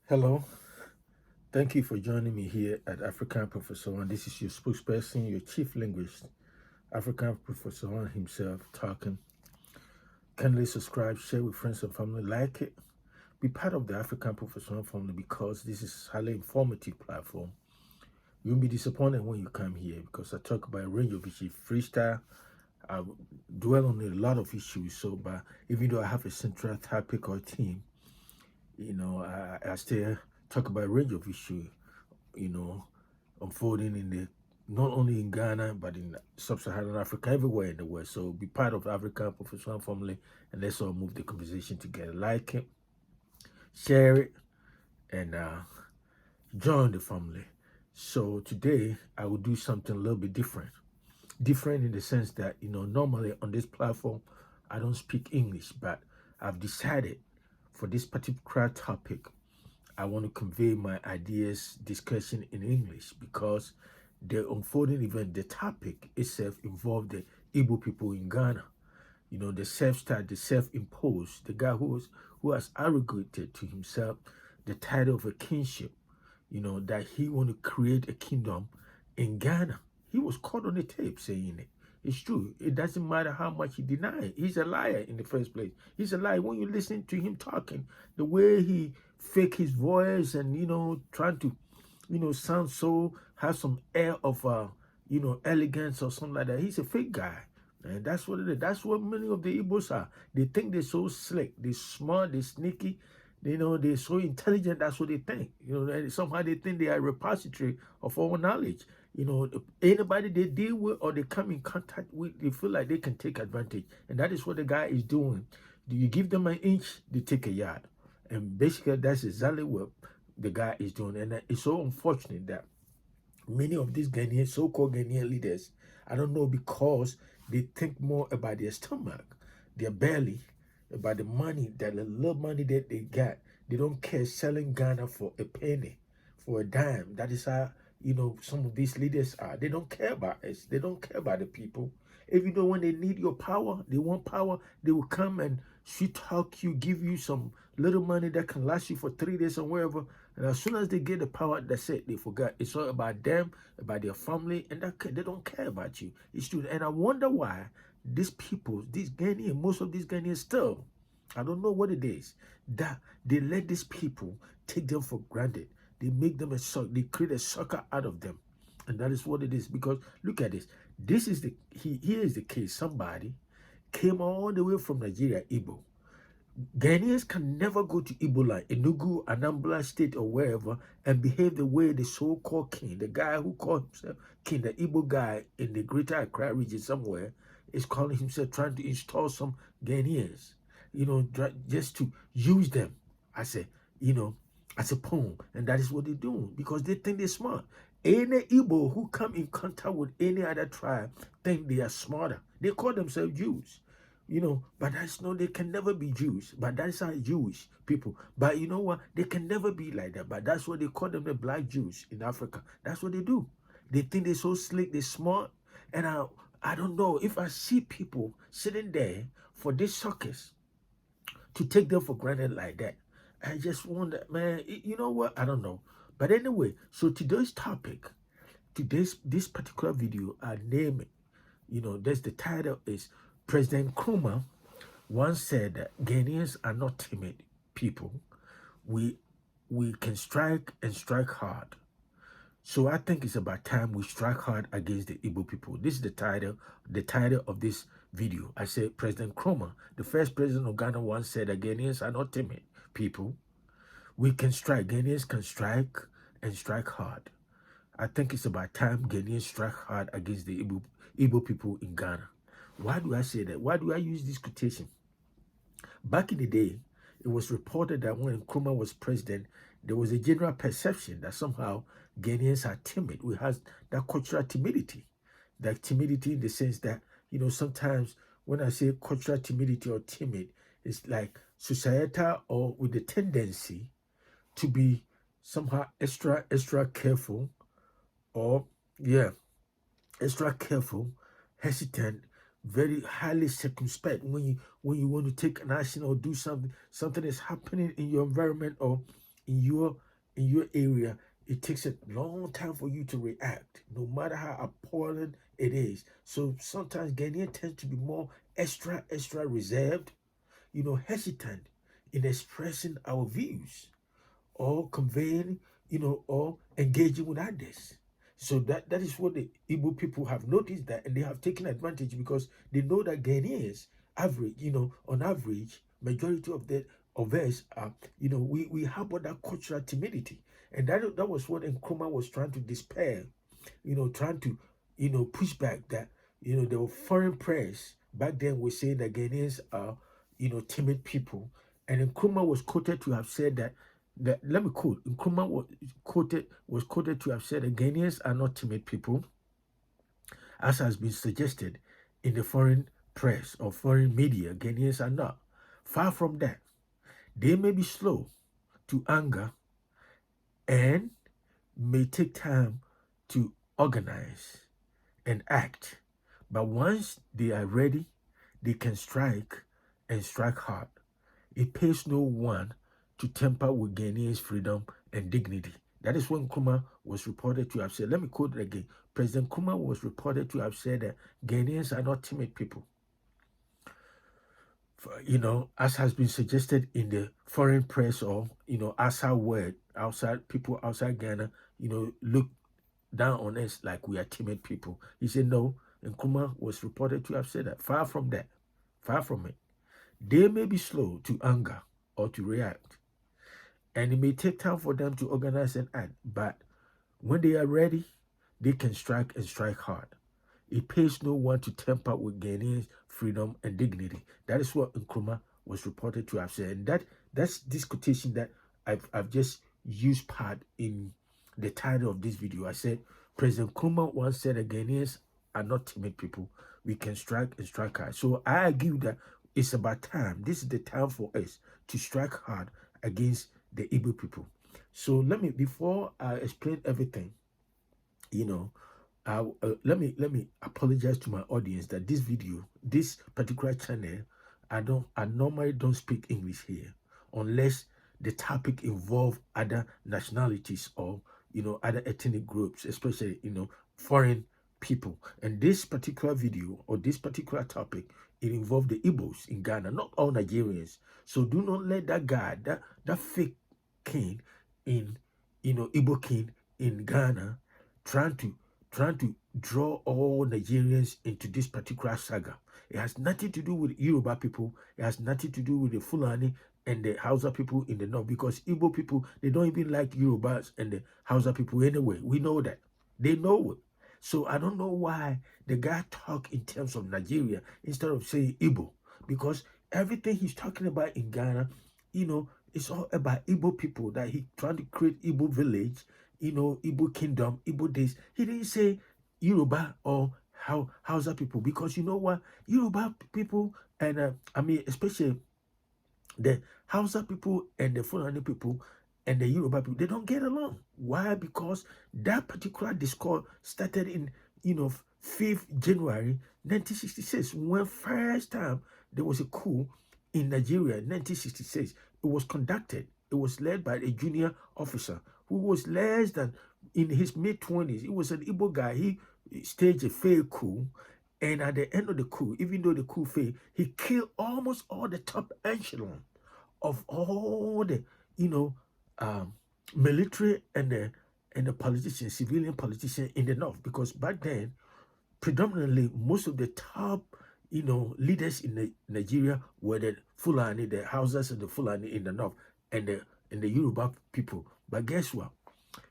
Hello, thank you for joining me here at African Professor One. This is your spokesperson, your chief linguist, African Professor One himself talking. Kindly subscribe, share with friends and family, like it. Be part of the African Professor One family because this is a highly informative platform. You won't be disappointed when you come here because I talk about a range of issues, freestyle. I dwell on a lot of issues. So, but even though I have a central topic or theme, I still talk about a range of issues you know, unfolding in the not only in Ghana but in sub-Saharan Africa, everywhere in the world. So be part of the African professional family and let's all move the conversation together. Like it, share it, and join the family. So today I will do something a little bit different. Different in the sense that, normally on this platform I don't speak English, but I've decided for this particular topic I want to convey my ideas, discussion in English because the unfolding event, the topic itself involved the Igbo people in Ghana. The self-start, the self-imposed, the guy who has arrogated to himself the title of a kingship, that he want to create a kingdom in Ghana. He was caught on the tape saying it. It's true. It doesn't matter how much he denied. He's a liar in the first place. He's a liar. When you listen to him talking, the way he fake his voice and trying to, sound so have some air of elegance or something like that. He's a fake guy. And that's what it is. That's what many of the Igbos are. They think they're so slick, they're smart, they're sneaky, they're so intelligent. That's what they think. And somehow they think they are a repository of all knowledge. Anybody they deal with or they come in contact with, they feel like they can take advantage. And that is what the guy is doing. Do you give them an inch, they take a yard. And basically, that's exactly what the guy is doing. And it's so unfortunate that many of these Ghanaian, so-called Ghanaian leaders, I don't know, because they think more about their stomach, their belly, about the money, that the little money that they got. They don't care selling Ghana for a penny, for a dime. That is how, some of these leaders are. They don't care about us. They don't care about the people. Even though when they need your power, they want power, they will come and sweet talk you, give you some little money that can last you for 3 days or wherever. And as soon as they get the power, that's it. They forgot. It's all about them, about their family, and they don't care about you. It's true. And I wonder why these people, these Ghanaians, most of these Ghanaians still, I don't know what it is, that they let these people take them for granted. They make them a sucker. They create a sucker out of them. And that is what it is. Because look at this. Here is the case. Somebody came all the way from Nigeria, Igbo. Ghanaians can never go to Igbo land, Enugu, Anambra State, or wherever, and behave the way the so-called king, the guy who called himself king, the Igbo guy in the Greater Accra region somewhere, is calling himself trying to install some Ghanaians, just to use them as a, as a pawn, and that is what they're doing because they think they're smart. Any Igbo who come in contact with any other tribe think they are smarter. They call themselves Jews. But that's no, they can never be Jews. But that's how Jewish people. But you know what? They can never be like that. But that's what they call them, the black Jews in Africa. That's what they do. They think they're so slick, they're smart. And I don't know if I see people sitting there for these suckers to take them for granted like that. I just wonder, man, you know what? I don't know. But anyway, so today's topic, this particular video, I name it. That's the title is President Nkrumah once said that Ghanaians are not timid people. We we can strike and strike hard. So I think it's about time we strike hard against the Igbo people. This is the title of this video. I said President Nkrumah, the first president of Ghana, once said that Ghanaians are not timid people. We can strike. Ghanaians can strike and strike hard. I think it's about time Ghanaians strike hard against the Igbo people in Ghana. Why do I say that? Why do I use this quotation? Back in the day, it was reported that when Nkrumah was president, there was a general perception that somehow Ghanaians are timid. We have that cultural timidity. That timidity in the sense that, sometimes when I say cultural timidity or timid, it's like societal or with the tendency to be somehow extra careful or, yeah, extra careful, hesitant, very highly circumspect when you want to take an action or do something is happening in your environment or in your area, it takes a long time for you to react, no matter how appalling it is. So sometimes Ghanaian tends to be more extra reserved, hesitant in expressing our views or conveying, or engaging with others. So that is what the Igbo people have noticed, that, and they have taken advantage because they know that Ghanaians, average, on average, majority of us are, we harbor that cultural timidity, and that was what Nkrumah was trying to dispel, trying to, push back that, the foreign press back then was saying that Ghanaians are, timid people. And Nkrumah was quoted to have said that let me quote, Nkrumah was quoted to have said that Ghanaians are not timid people, as has been suggested in the foreign press or foreign media. Ghanaians are not. Far from that. They may be slow to anger and may take time to organize and act. But once they are ready, they can strike and strike hard. It pays no one to tamper with Ghanaians' freedom and dignity. That is when Nkrumah was reported to have said. Let me quote it again. President Nkrumah was reported to have said that Ghanaians are not timid people. As has been suggested in the foreign press, or, outside word, outside people outside Ghana, look down on us like we are timid people. He said no, and Nkrumah was reported to have said that. Far from that. Far from it. They may be slow to anger or to react, and it may take time for them to organize and act, but when they are ready, they can strike and strike hard. It pays no one to tamper with Ghanaians' freedom and dignity. That is what Nkrumah was reported to have said. And that's this quotation that I've just used part in the title of this video. I said, President Nkrumah once said that Ghanaians are not timid people. We can strike and strike hard. So I argue that it's about time. This is the time for us to strike hard against the Igbo people. So before I explain everything, let me apologize to my audience that this particular channel, I normally don't speak English here unless the topic involve other nationalities or other ethnic groups, especially foreign people. And this particular video or this particular topic, it involved the Igbos in Ghana, not all Nigerians. So do not let that guy, that fake king in Igbo king in Ghana trying to draw all Nigerians into this particular saga. It has nothing to do with Yoruba people. It has nothing to do with the Fulani and the Hausa people in the north, because Igbo people, they don't even like Yorubas and the Hausa people anyway. We know that. They know it. So I don't know why the guy talk in terms of Nigeria instead of saying Igbo, because everything he's talking about in Ghana, it's all about Igbo people, that he trying to create Igbo village, Igbo kingdom, Igbo days. He didn't say Yoruba or Hausa people, because you know what? Yoruba people and especially the Hausa people and the Fulani people and the Yoruba people, they don't get along. Why? Because that particular discord started in 5th January 1966, when first time there was a coup in Nigeria in 1966. It was conducted. It was led by a junior officer who was less than in his mid-20s. He was an Igbo guy. He staged a failed coup. And at the end of the coup, even though the coup failed, he killed almost all the top echelon of all the, military and the politicians, civilian politicians in the north. Because back then, predominantly, most of the top, leaders in Nigeria were the Fulani, the Hausas and the Fulani in the north, and the Yoruba people. But guess what?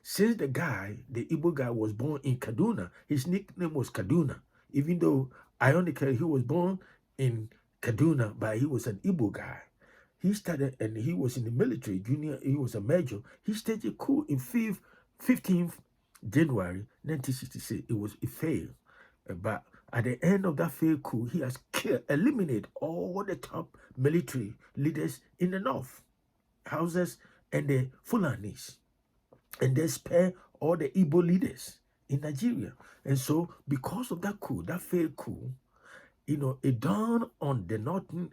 Since the Igbo guy was born in Kaduna, his nickname was Kaduna, even though ironically he was born in Kaduna, but he was an Igbo guy. He started, and he was in the military, junior, he was a major. He staged a coup in 15th January 1966. It failed. But at the end of that failed coup, he has eliminated all the top military leaders in the north, Hausas and the Fulanis, and then spare all the Igbo leaders in Nigeria. And so, because of that coup, that failed coup, it dawned on the northern,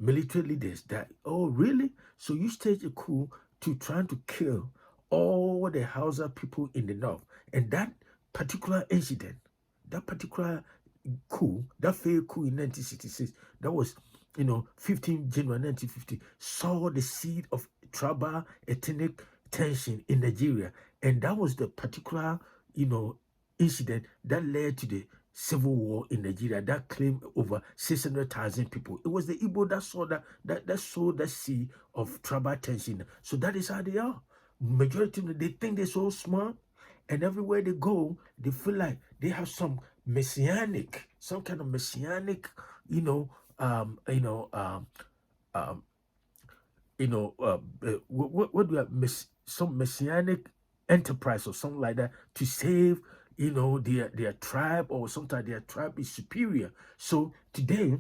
military leaders that, oh, really? So you staged a coup to trying to kill all the Hausa people in the north. And that particular incident, that particular coup, that failed coup in 1966, that was, 15 January 1950, saw the seed of tribal ethnic tension in Nigeria. And that was the particular, incident that led to the civil war in Nigeria that claimed over 600,000 people. It was the Igbo that saw that saw that seed of tribal tension. So that is how they are. Majority of them, they think they're so smart, and everywhere they go, they feel like they have some kind of messianic, you know, um, you know, um, um, what do you have, some messianic enterprise or something like that to save, their tribe, or sometimes their tribe is superior. So today,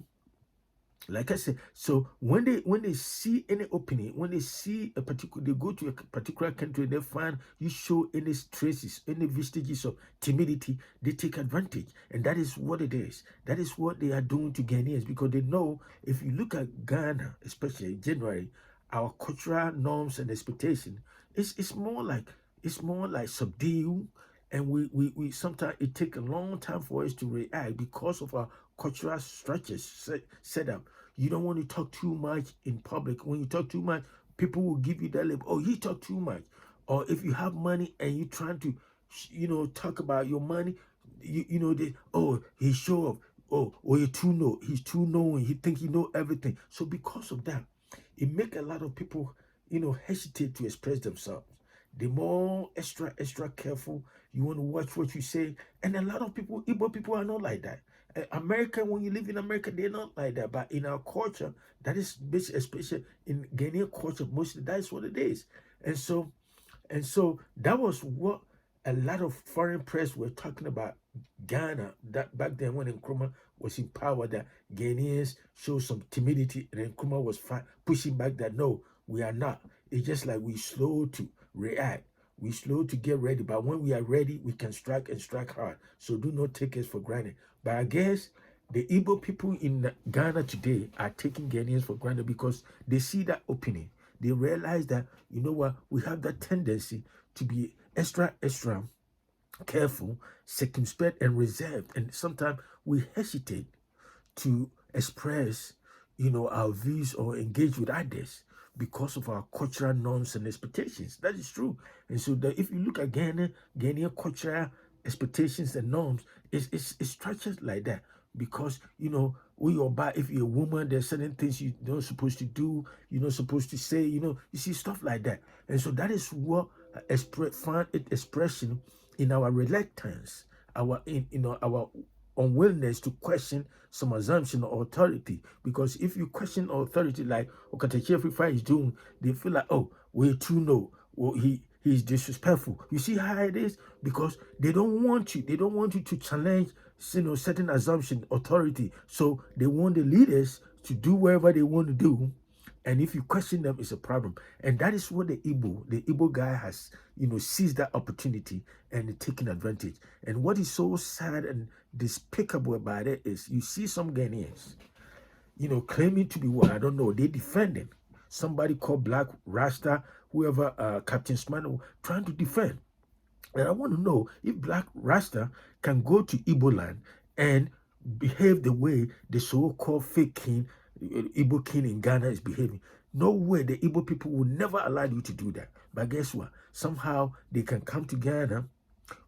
like I said, so when they see any opening, when they see a particular, they go to a particular country, they find you show any traces, any vestiges of timidity, they take advantage. And that is what it is. That is what they are doing to Ghanaians, because they know if you look at Ghana, especially in January, our cultural norms and expectation, it's more like subdue. And we sometimes it take a long time for us to react because of our cultural structures set up. You don't want to talk too much in public. When you talk too much, people will give you that label. Oh, he talk too much. Or if you have money and you trying to, talk about your money, he show off. Oh, he's too knowing. He think he know everything. So because of that, it make a lot of people, hesitate to express themselves. The more extra careful you want to watch what you say. And a lot of people, Igbo people, are not like that. America, when you live in America, they're not like that. But in our culture, that is especially in Ghanaian culture, mostly that is what it is. And so that was what a lot of foreign press were talking about Ghana that back then when Nkrumah was in power, that Ghanaians showed some timidity, and Nkrumah was pushing back that no, we are not. It's just like we slow to react. We slow to get ready, but when we are ready, we can strike and strike hard. So do not take us for granted. But I guess the Igbo people in Ghana today are taking Ghanaians for granted because they see that opening. They realize that, you know what, we have that tendency to be extra careful, circumspect, and reserved. And sometimes we hesitate to express, our views or engage with others because of our cultural norms and expectations. That is true. And so if you look at Ghanaian cultural expectations and norms, it's structured like that. Because, if you're a woman, there's certain things you're not supposed to do, you're not supposed to say, you see stuff like that. And so that is what find expression in our reluctance, our unwillingness to question some assumption or authority. Because if you question authority, like Okatachi is doing, they feel like, oh, we too know, well, he's disrespectful. You see how it is? Because they don't want you to challenge, certain assumption, authority. So they want the leaders to do whatever they want to do. And if you question them, it's a problem. And that is what the Igbo guy has, seized that opportunity and taken advantage. And what is so sad and despicable about it is you see some Ghanaians, claiming to be what, I don't know, they defending somebody called Black Rasta, whoever, Captain Smano, trying to defend. And I want to know if Black Rasta can go to Igbo land and behave the way the so-called fake king, Igbo king in Ghana is behaving. No way, the Igbo people will never allow you to do that. But guess what? Somehow they can come to Ghana,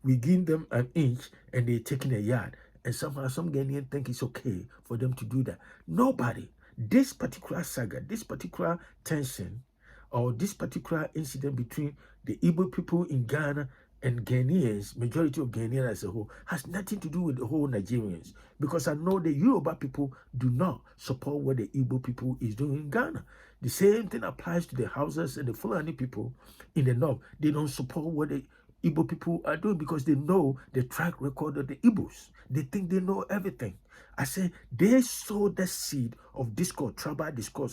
we give them an inch, and they're taking a yard. And somehow some Ghanaians think it's okay for them to do that. Nobody. This particular saga, this particular tension, or this particular incident between the Igbo people in Ghana and Ghanaians, majority of Ghanaians as a whole, has nothing to do with the whole Nigerians. Because I know the Yoruba people do not support what the Igbo people is doing in Ghana. The same thing applies to the Hausas and the Fulani people in the north. They don't support what the Igbo people are doing because they know the track record of the Igbos. They think they know everything. I say they sow the seed of discord, tribal discord,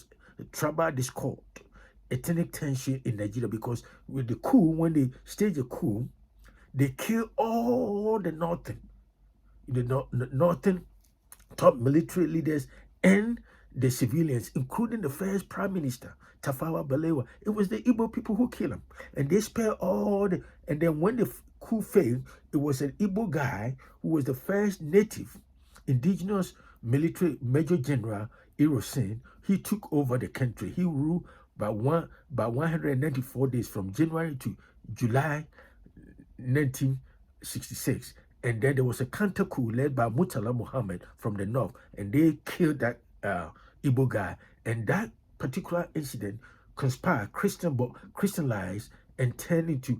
ethnic tension in Nigeria, because with the coup, when they stage a coup, they kill all the northern top military leaders and the civilians, including the first prime minister, Tafawa Balewa. It was the Igbo people who killed him. And they spared all the, and then when the coup failed, it was an Igbo guy who was the first native indigenous military major general, Irosin. He took over the country. He ruled by 194 days from January to July 1966. And then there was a counter coup led by Murtala Muhammad from the north, and they killed that Igbo guy. And that particular incident conspired, Christianized, and turned into,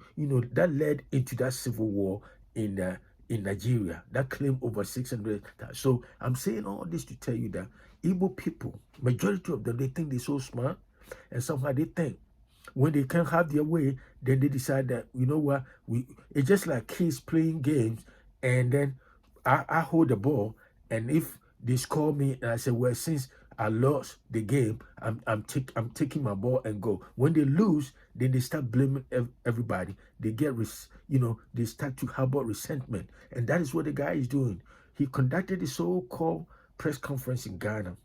that led into that civil war in Nigeria that claimed over 600. So I'm saying all this to tell you that Igbo people, majority of them, they think they're so smart, and somehow they think when they can't have their way, then they decide that, you know what, it's just like kids playing games, and then I hold the ball, and if they score me, and I say, well, since I lost the game, I'm taking my ball and go. When they lose, then they start blaming everybody. They get they start to harbor resentment, and that is what the guy is doing. He conducted a so-called press conference in Ghana,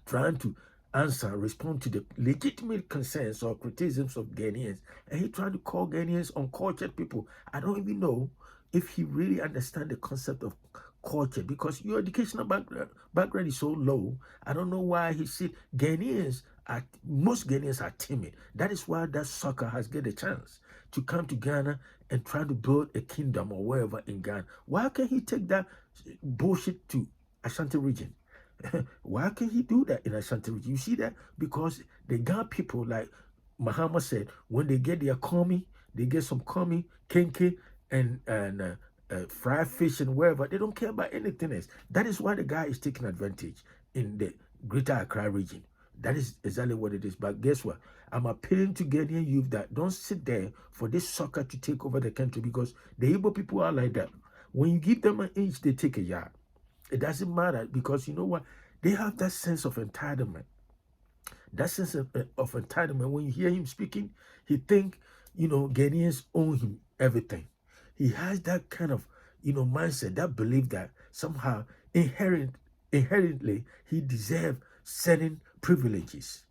trying to respond to the legitimate concerns or criticisms of Ghanaians. And he tried to call Ghanaians uncultured people. I don't even know if he really understands the concept of culture, because your educational background is so low. I don't know why he said most Ghanaians are timid. That is why that sucker has get a chance to come to Ghana and try to build a kingdom or wherever in Ghana. Why can't he take that bullshit to Ashanti region? Why can't he do that in Ashanti region? You see that? Because the Ghana people, like Muhammad said, when they get their kami, they get some kami, kenke, and fried fish and wherever. They don't care about anything else. That is why the guy is taking advantage in the Greater Accra region. That is exactly what it is. But guess what? I'm appealing to Ghanaian youth that don't sit there for this sucker to take over the country, because the Igbo people are like that. When you give them an inch, they take a yard. It doesn't matter, because you know what? They have that sense of entitlement. That sense of entitlement. When you hear him speaking, he think, Ghanaians own him everything. He has that kind of, mindset, that belief that somehow inherently he deserves certain privileges,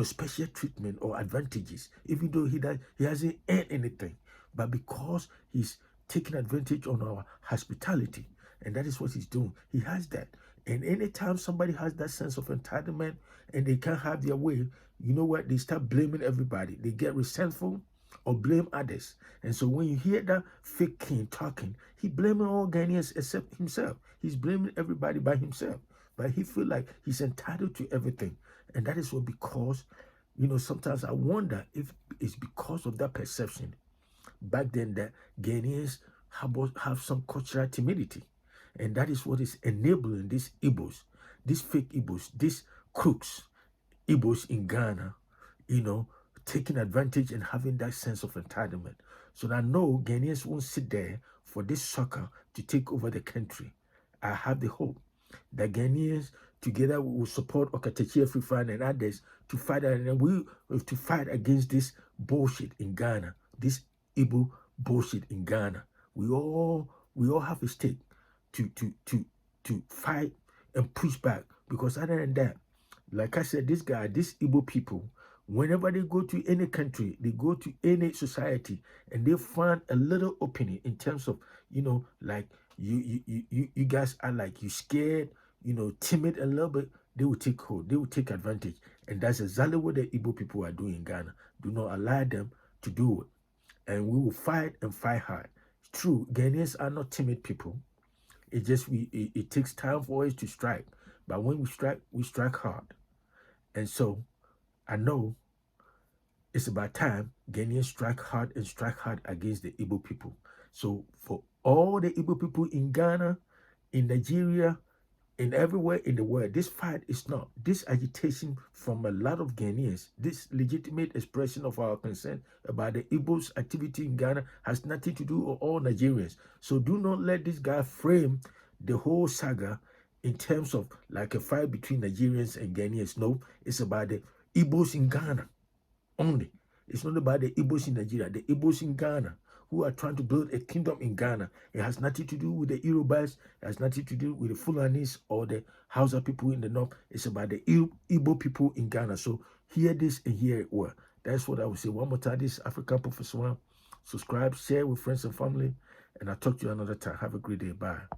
special treatment or advantages, even though he hasn't earned anything. But because he's taking advantage on our hospitality, and that is what he's doing. He has that. And anytime somebody has that sense of entitlement and they can't have their way, you know what? They start blaming everybody. They get resentful or blame others. And so when you hear that fake king talking, he blaming all Ghanaians except himself. He's blaming everybody by himself. But he feel like he's entitled to everything. And that is what, because, sometimes I wonder if it's because of that perception back then that Ghanaians have some cultural timidity. And that is what is enabling these Igbos, these fake Igbos, these crooks, Igbos in Ghana, taking advantage and having that sense of entitlement. So I know Ghanaians won't sit there for this sucker to take over the country. I have the hope that Ghanaians together will support Okatachi Frifan and others to fight, and we have to fight against this bullshit in Ghana, this Igbo bullshit in Ghana. We all have a stake to fight and push back, because other than that, like I said, these Igbo people, whenever they go to any country, they go to any society, and they find a little opening in terms of, like you guys are like, you scared, timid a little bit, they will take hold, they will take advantage. And that's exactly what the Igbo people are doing in Ghana. Do not allow them to do it. And we will fight and fight hard. It's true, Ghanaians are not timid people. It just, it takes time for us to strike. But when we strike hard. And so I know it's about time Ghanaians strike hard and strike hard against the Igbo people. So for all the Igbo people in Ghana, in Nigeria, and everywhere in the world, this fight is not, this agitation from a lot of Ghanaians, this legitimate expression of our concern about the Igbos' activity in Ghana has nothing to do with all Nigerians. So do not let this guy frame the whole saga in terms of like a fight between Nigerians and Ghanaians. No, it's about the Igbos in Ghana only. It's not about the Igbos in Nigeria, the Igbos in Ghana who are trying to build a kingdom in Ghana. It has nothing to do with the Yorubas. It has nothing to do with the Fulanis or the Hausa people in the north. It's about the Igbo people in Ghana. So hear this and hear it well. That's what I would say. One more time, this is African Professor One. Subscribe, share with friends and family, and I'll talk to you another time. Have a great day. Bye.